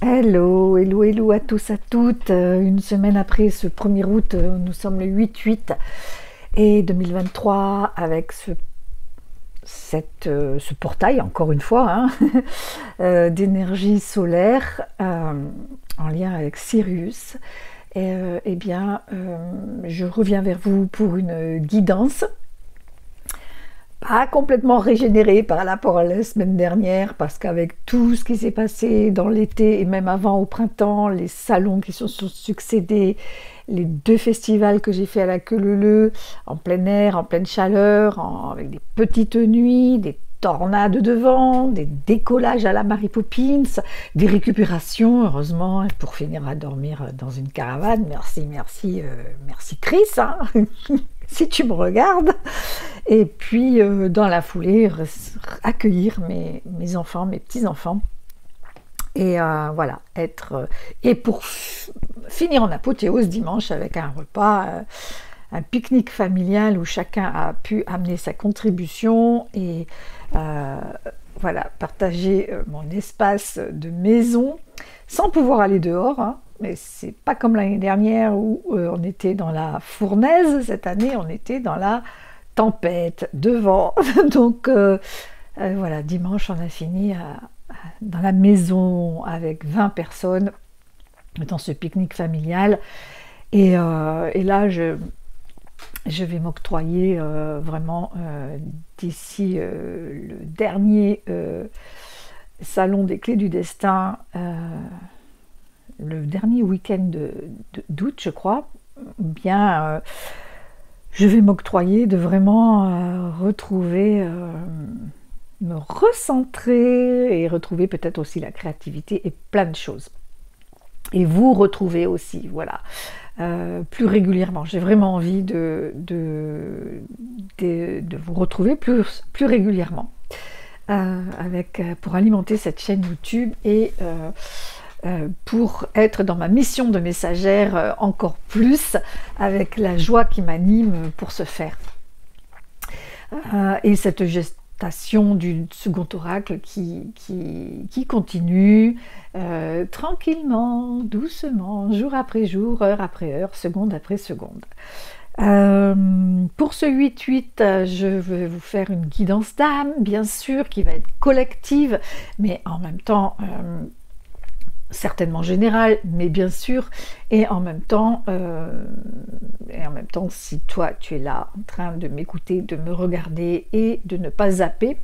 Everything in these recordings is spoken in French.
Hello, hello, hello à tous, à toutes. Une semaine après ce 1er août, nous sommes le 8-8 et 2023 avec ce portail, encore une fois, hein, d'énergie solaire en lien avec Sirius. Eh bien, je reviens vers vous pour une guidance. Pas complètement régénérée par rapport à la semaine dernière, parce qu'avec tout ce qui s'est passé dans l'été et même avant au printemps, les salons qui se sont succédés, les 2 festivals que j'ai fait à la queue leu leu, en plein air, en pleine chaleur, avec des petites nuits, des tornades de vent, des décollages à la Mary Poppins, des récupérations, heureusement, pour finir à dormir dans une caravane. Merci, merci, merci Chris, hein si tu me regardes. Et puis dans la foulée, accueillir mes enfants, mes petits-enfants. Et voilà, et pour finir en apothéose dimanche avec un repas, un pique-nique familial où chacun a pu amener sa contribution et voilà, partager mon espace de maison sans pouvoir aller dehors, hein. Mais c'est pas comme l'année dernière où on était dans la fournaise. Cette année, on était dans la tempête de vent. Donc voilà, dimanche, on a fini dans la maison avec 20 personnes dans ce pique-nique familial. Et là, je vais m'octroyer vraiment d'ici le dernier salon des clés du destin, le dernier week-end d'août, je crois, bien je vais m'octroyer de vraiment retrouver, me recentrer et retrouver peut-être aussi la créativité et plein de choses. Et vous retrouver aussi, voilà, plus régulièrement. J'ai vraiment envie de vous retrouver plus régulièrement pour alimenter cette chaîne YouTube et pour être dans ma mission de messagère encore plus, avec la joie qui m'anime pour ce faire. Et cette gestation du second oracle qui continue tranquillement, doucement, jour après jour, heure après heure, seconde après seconde. Pour ce 8-8, je vais vous faire une guidance d'âme, bien sûr, qui va être collective, mais en même temps certainement général, mais bien sûr, et en même temps, si toi tu es là en train de m'écouter, de me regarder et de ne pas zapper,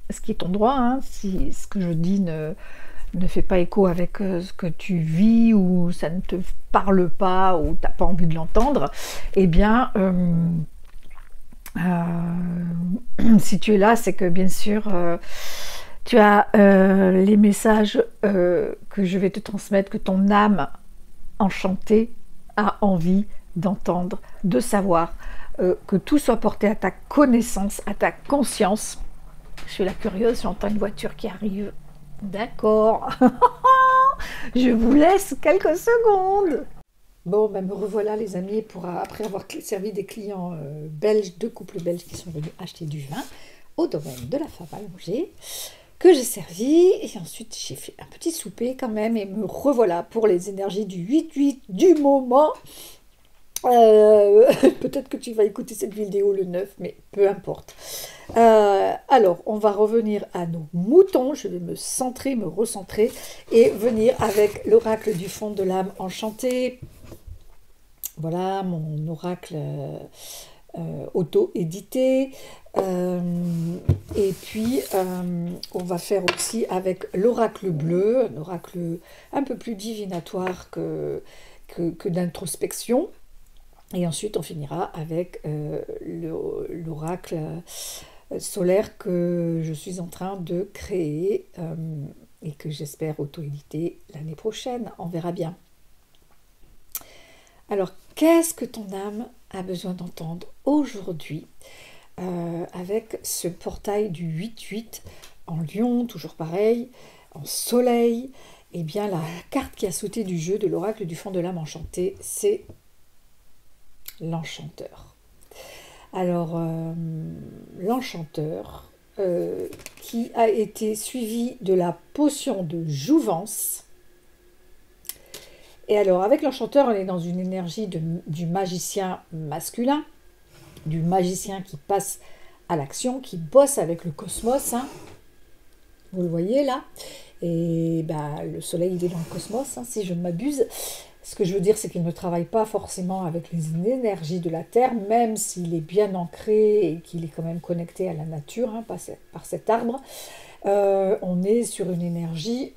ce qui est ton droit, hein, si ce que je dis ne fait pas écho avec ce que tu vis, ou ça ne te parle pas, ou tu n'as pas envie de l'entendre, eh bien, si tu es là, c'est que bien sûr, tu as les messages que je vais te transmettre, que ton âme enchantée a envie d'entendre, de savoir, que tout soit porté à ta connaissance, à ta conscience. Je suis la curieuse, j'entends une voiture qui arrive. D'accord. Je vous laisse quelques secondes. Bon, ben me revoilà les amis, après avoir servi des clients belges, 2 couples belges qui sont venus acheter du vin au domaine de la femme allongée, que j'ai servi, et ensuite j'ai fait un petit souper quand même, et me revoilà pour les énergies du 8-8 du moment. Peut-être que tu vas écouter cette vidéo le 9, mais peu importe. Alors, on va revenir à nos moutons. Je vais me centrer, me recentrer, et venir avec l'oracle du fond de l'âme enchantée. Voilà mon oracle auto-édité. Et puis on va faire aussi avec l'oracle bleu, un oracle un peu plus divinatoire que d'introspection. Et ensuite on finira avec l'oracle solaire que je suis en train de créer et que j'espère auto-éditer l'année prochaine. On verra bien. Alors, qu'est-ce que ton âme a besoin d'entendre aujourd'hui avec ce portail du 8-8 en lion, toujours pareil, en soleil, eh bien la carte qui a sauté du jeu de l'oracle du fond de l'âme enchantée, c'est l'enchanteur. Alors, l'enchanteur qui a été suivi de la potion de jouvence. Et alors, avec l'enchanteur, on est dans une énergie du magicien masculin, du magicien qui passe à l'action, qui bosse avec le cosmos, hein. Vous le voyez là. Et bah, le soleil, il est dans le cosmos, hein, si je ne m'abuse. Ce que je veux dire, c'est qu'il ne travaille pas forcément avec les énergies de la Terre, même s'il est bien ancré et qu'il est quand même connecté à la nature, hein, par cet arbre. On est sur une énergie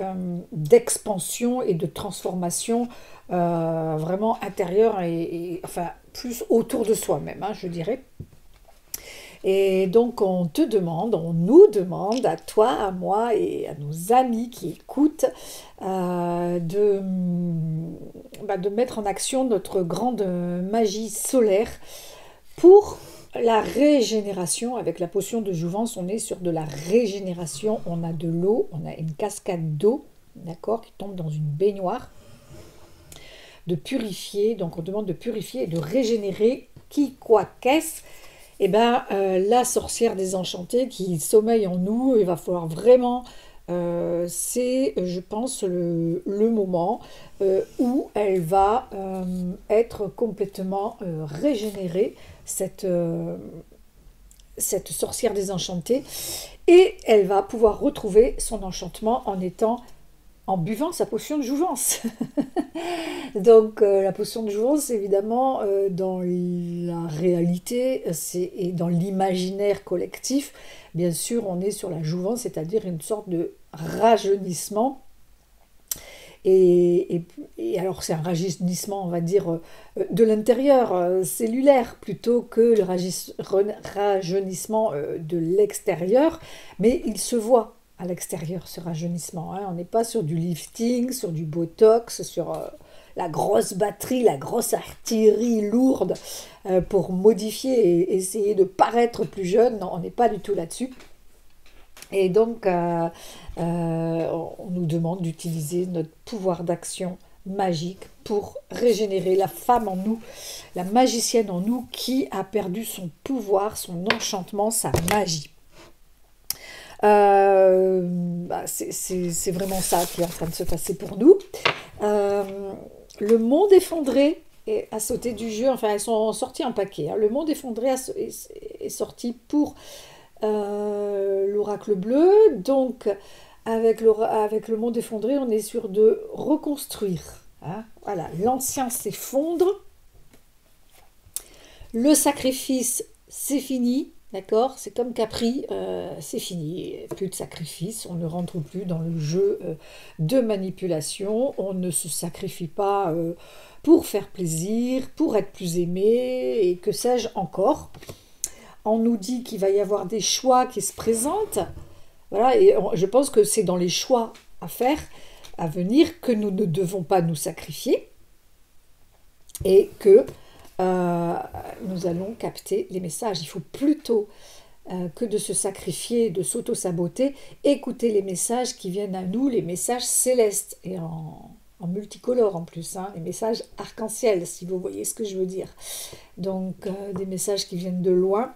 d'expansion et de transformation vraiment intérieure et enfin plus autour de soi-même, hein, je dirais. Et donc on nous demande, à toi, à moi et à nos amis qui écoutent, de mettre en action notre grande magie solaire pour la régénération. Avec la potion de jouvence, on est sur de la régénération. On a de l'eau, on a une cascade d'eau, d'accord, qui tombe dans une baignoire, de purifier. Donc on demande de purifier et de régénérer qui, quoi, qu'est-ce. Eh bien, la sorcière désenchantée qui sommeille en nous, il va falloir vraiment, c'est, je pense, le moment où elle va être complètement régénérée, cette sorcière désenchantée, et elle va pouvoir retrouver son enchantement en buvant sa potion de jouvence. Donc la potion de jouvence, évidemment, dans la réalité et dans l'imaginaire collectif, bien sûr, on est sur la jouvence, c'est-à-dire une sorte de rajeunissement. Et alors c'est un rajeunissement, on va dire, de l'intérieur, cellulaire, plutôt que le rajeunissement de l'extérieur, mais il se voit à l'extérieur, ce rajeunissement, hein. On n'est pas sur du lifting, sur du botox, sur la grosse batterie, la grosse artillerie lourde pour modifier et essayer de paraître plus jeune. Non, on n'est pas du tout là-dessus. Et donc, on nous demande d'utiliser notre pouvoir d'action magique pour régénérer la femme en nous, la magicienne en nous qui a perdu son pouvoir, son enchantement, sa magie. C'est vraiment ça qui est en train de se passer pour nous. Le monde effondré a sauté du jeu, enfin elles sont sorties en paquet, hein. Le monde effondré est sorti pour l'oracle bleu, donc avec le monde effondré, on est sur de reconstruire, hein. Voilà, l'ancien s'effondre, le sacrifice c'est fini. D'accord, c'est comme Capri, c'est fini, plus de sacrifice, on ne rentre plus dans le jeu de manipulation, on ne se sacrifie pas pour faire plaisir, pour être plus aimé, et que sais-je encore. On nous dit qu'il va y avoir des choix qui se présentent, voilà, et je pense que c'est dans les choix à faire, à venir, que nous ne devons pas nous sacrifier, et que nous allons capter les messages. Il faut plutôt que de se sacrifier, de s'auto-saboter, écouter les messages qui viennent à nous, les messages célestes, et en multicolore en plus, hein, les messages arc-en-ciel, si vous voyez ce que je veux dire. Donc des messages qui viennent de loin,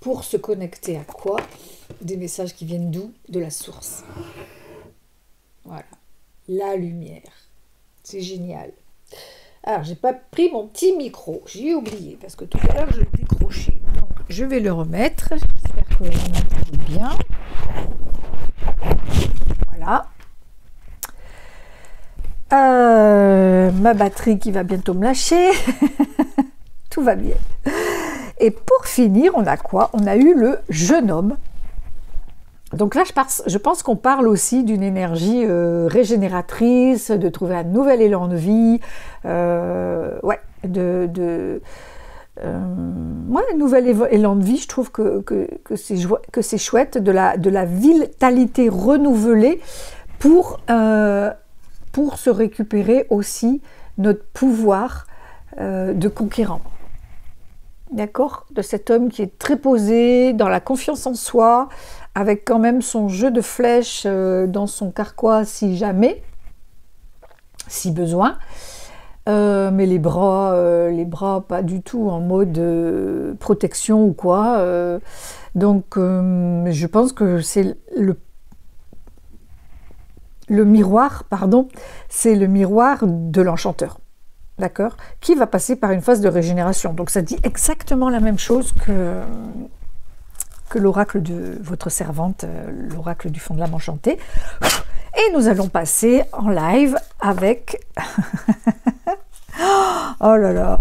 pour se connecter à quoi? Des messages qui viennent d'où? De la source. Voilà, la lumière. C'est génial. Alors, j'ai pas pris mon petit micro, j'ai oublié, parce que tout à l'heure, je l'ai décroché. Donc, je vais le remettre, j'espère que vous m'entendez bien. Voilà. Ma batterie qui va bientôt me lâcher. Tout va bien. Et pour finir, on a quoi? On a eu le jeune homme. Donc là, je pense qu'on parle aussi d'une énergie régénératrice, de trouver un nouvel élan de vie, un nouvel élan de vie. Je trouve que c'est chouette, de la vitalité renouvelée pour se récupérer aussi notre pouvoir de conquérant. D'accord, de cet homme qui est très posé, dans la confiance en soi, avec quand même son jeu de flèches dans son carquois si jamais, si besoin. Mais les bras pas du tout en mode protection ou quoi. Donc je pense que c'est le miroir, pardon, c'est le miroir de l'enchanteur, d'accord, qui va passer par une phase de régénération. Donc ça dit exactement la même chose que l'oracle de votre servante, l'oracle du fond de l'âme enchantée. Et nous allons passer en live avec... Oh là là,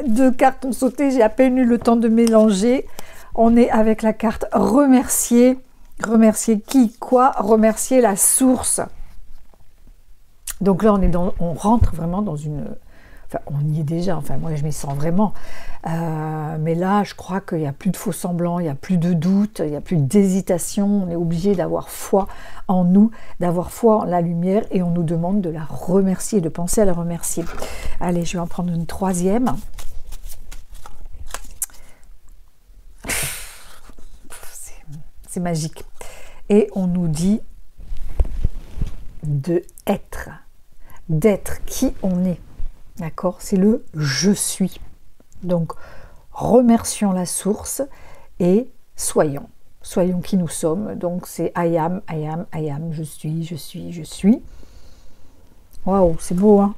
2 cartes ont sauté, j'ai à peine eu le temps de mélanger. On est avec la carte remercier. Remercier qui, quoi? Remercier la source. Donc là, on rentre vraiment dans une... Enfin, on y est déjà, enfin moi je m'y sens vraiment. Mais là, je crois qu'il n'y a plus de faux semblants, il n'y a plus de doute, il n'y a plus d'hésitation. On est obligé d'avoir foi en nous, d'avoir foi en la lumière, et on nous demande de la remercier, de penser à la remercier. Allez, je vais en prendre une 3e. C'est magique. Et on nous dit d'être qui on est. D'accord? C'est le « je suis ». Donc, remercions la source et soyons qui nous sommes. Donc, c'est I am, je suis. Waouh, c'est beau, hein?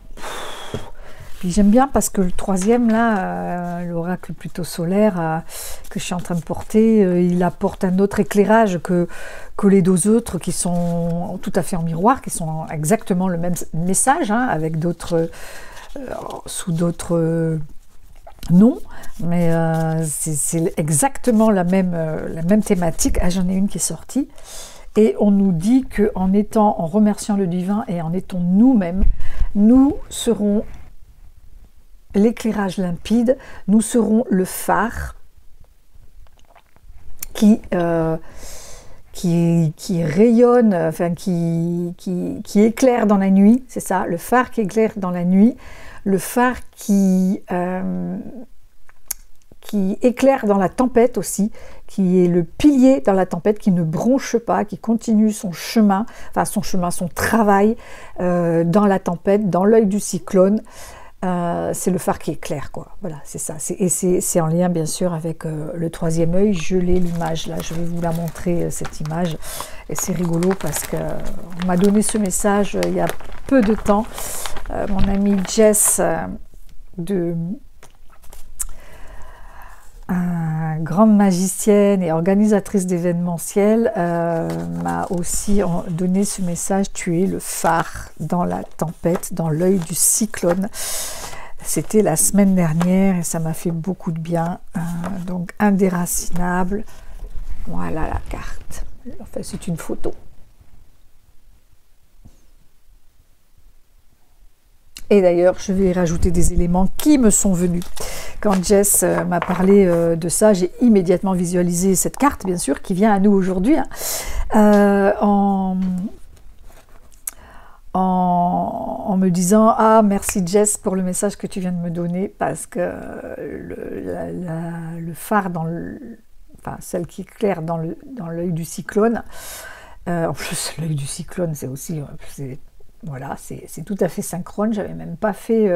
Puis j'aime bien parce que le 3e, là, l'oracle plutôt solaire que je suis en train de porter, il apporte un autre éclairage que les 2 autres qui sont tout à fait en miroir, qui sont exactement le même message, hein, avec d'autres... sous d'autres noms, mais c'est exactement la même thématique. Ah, j'en ai une qui est sortie, et on nous dit que en remerciant le divin et en étant nous-mêmes, nous serons l'éclairage limpide, nous serons le phare qui rayonne, enfin qui éclaire dans la nuit, c'est ça, le phare qui éclaire dans la nuit, le phare qui éclaire dans la tempête aussi, qui est le pilier dans la tempête, qui ne bronche pas, qui continue son chemin, son travail dans la tempête, dans l'œil du cyclone. C'est le phare qui éclaire, quoi. Voilà, c'est ça. Et c'est en lien, bien sûr, avec le 3e œil. Je l'ai, l'image, là. Je vais vous la montrer, cette image. Et c'est rigolo parce qu'on m'a donné ce message il y a peu de temps. Mon amie Jess, grande magicienne et organisatrice d'événementiel, m'a aussi donné ce message: tu es le phare dans la tempête, dans l'œil du cyclone. C'était la semaine dernière et ça m'a fait beaucoup de bien. Donc indéracinable, voilà la carte. Enfin, c'est une photo. Et d'ailleurs, je vais rajouter des éléments qui me sont venus. Quand Jess m'a parlé de ça, j'ai immédiatement visualisé cette carte, bien sûr, qui vient à nous aujourd'hui, hein, en me disant: ah, merci Jess pour le message que tu viens de me donner, parce que le phare, celle qui éclaire dans l'œil du cyclone, en plus l'œil du cyclone, c'est aussi... Voilà, c'est tout à fait synchrone. J'avais même pas fait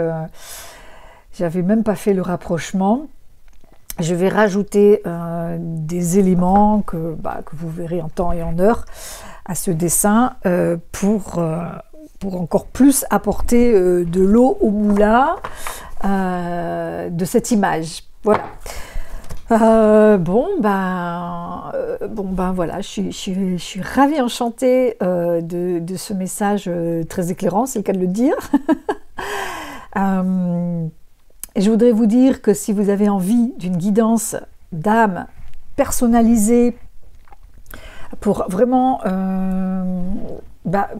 le rapprochement. Je vais rajouter des éléments que vous verrez en temps et en heure à ce dessin pour encore plus apporter de l'eau au moulin de cette image. Voilà. Voilà, je suis ravie, enchantée de ce message très éclairant, c'est le cas de le dire. Et je voudrais vous dire que si vous avez envie d'une guidance d'âme personnalisée pour vraiment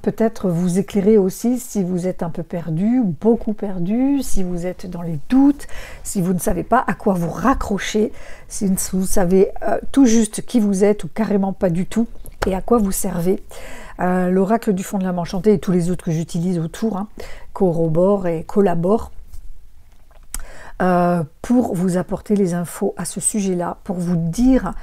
peut-être vous éclairer aussi si vous êtes un peu perdu, beaucoup perdu, si vous êtes dans les doutes, si vous ne savez pas à quoi vous raccrocher, si vous savez tout juste qui vous êtes ou carrément pas du tout et à quoi vous servez. L'oracle du fond de l'âme enchantée et tous les autres que j'utilise autour corroborent et collaborent pour vous apporter les infos à ce sujet-là, pour vous dire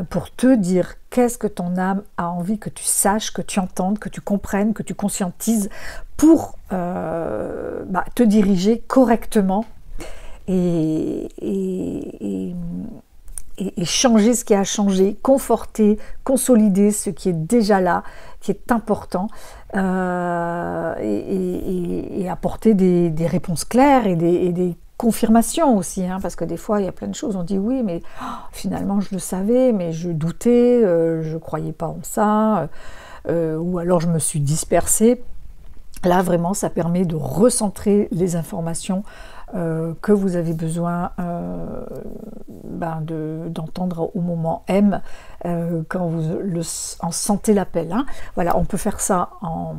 pour te dire qu'est-ce que ton âme a envie que tu saches, que tu entendes, que tu comprennes, que tu conscientises pour te diriger correctement et changer ce qui a changé, conforter, consolider ce qui est déjà là, qui est important, et apporter des réponses claires et des confirmations aussi, hein, parce que des fois il y a plein de choses, on dit oui, mais finalement je le savais, mais je doutais, je ne croyais pas en ça, ou alors je me suis dispersée. Là vraiment ça permet de recentrer les informations que vous avez besoin d'entendre au moment M, quand vous en sentez l'appel. Hein. Voilà, on peut faire ça en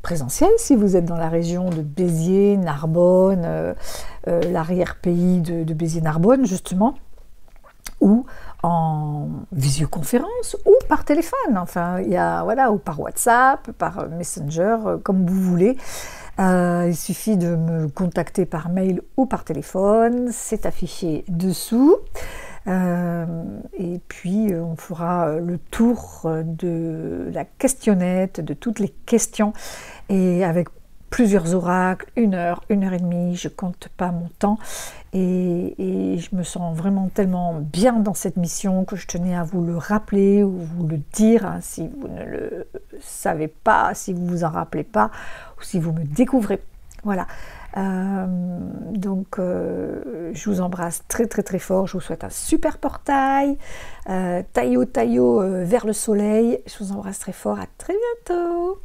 présentiel si vous êtes dans la région de Béziers, Narbonne, l'arrière-pays de Béziers-Narbonne justement, ou en visioconférence ou par téléphone, enfin il y a, voilà, ou par WhatsApp, par Messenger, comme vous voulez. Il suffit de me contacter par mail ou par téléphone, c'est affiché dessous. Et puis on fera le tour de la questionnette, de toutes les questions, et avec plusieurs oracles, 1 heure, 1 heure et demie, je compte pas mon temps, et je me sens vraiment tellement bien dans cette mission que je tenais à vous le rappeler ou vous le dire, hein, si vous ne le savez pas, si vous vous en rappelez pas, ou si vous me découvrez. Voilà. Je vous embrasse très très très fort, je vous souhaite un super portail, taillot vers le soleil, je vous embrasse très fort, à très bientôt.